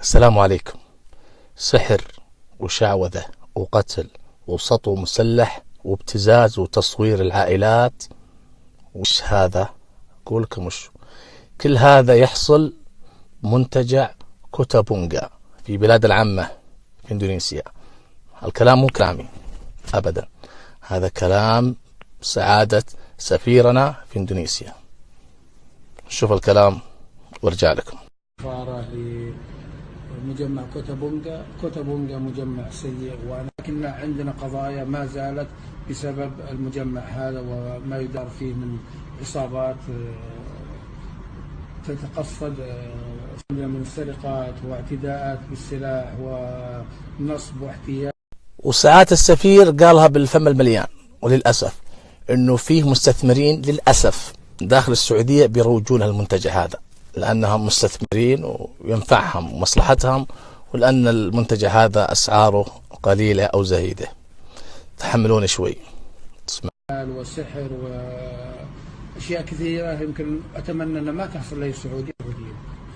السلام عليكم. سحر وشعوذة وقتل وسطو مسلح وابتزاز وتصوير العائلات، وش هذا؟ أقول لكم وش كل هذا يحصل منتجع كوتابونغا في بلاد العامة في إندونيسيا. الكلام مو كلامي أبدا، هذا كلام سعادة سفيرنا في إندونيسيا. شوف الكلام وارجع لكم. مجمع كوتابونغا مجمع سيء، ولكن عندنا قضايا ما زالت بسبب المجمع هذا وما يدار فيه من عصابات تتقصد من سرقات واعتداءات بالسلاح ونصب واحتيال. وساعات السفير قالها بالفم المليان، وللأسف انه فيه مستثمرين للأسف داخل السعودية بيروجون المنتجع هذا لأنهم مستثمرين وينفعهم ومصلحتهم، ولأن المنتجع هذا أسعاره قليلة أو زهيدة. تحملون شوي. وسحر وأشياء كثيرة يمكن أتمنى أن ما تحصل لي سعودية،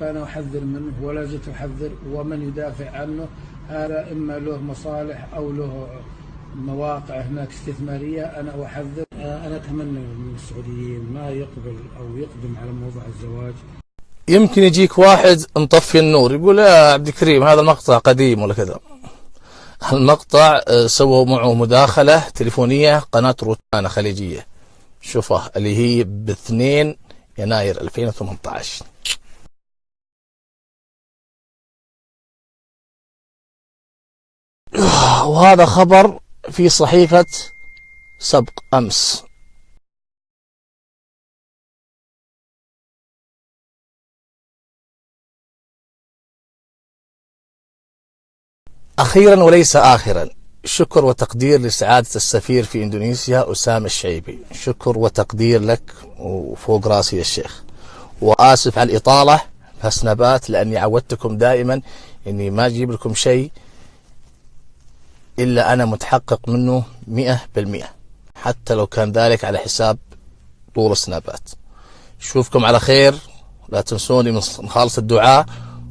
فأنا أحذر منه ولا زلت أحذر، ومن يدافع عنه هذا إما له مصالح أو له مواقع هناك استثمارية. أنا أحذر. أنا أتمنى من السعوديين ما يقبل أو يقدم على موضوع الزواج. يمكن يجيك واحد مطفي النور يقول يا عبد الكريم هذا المقطع قديم ولا كذا. المقطع سووا معه مداخلة تليفونية قناة روتانا خليجية، شوفه اللي هي ب2 يناير 2018. وهذا خبر في صحيفة سبق أمس. أخيرا وليس آخرا، شكر وتقدير لسعادة السفير في إندونيسيا أسامة الشعيبي، شكر وتقدير لك وفوق راسي يا الشيخ. وآسف على الإطالة بهالسنابات، لأني عودتكم دائما أني ما أجيب لكم شيء إلا أنا متحقق منه 100%، حتى لو كان ذلك على حساب طول السنابات. شوفكم على خير، لا تنسوني من خالص الدعاء،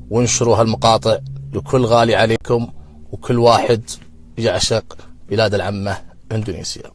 وانشروا هالمقاطع لكل غالي عليكم وكل واحد يعشق بلاد العمة إندونيسيا.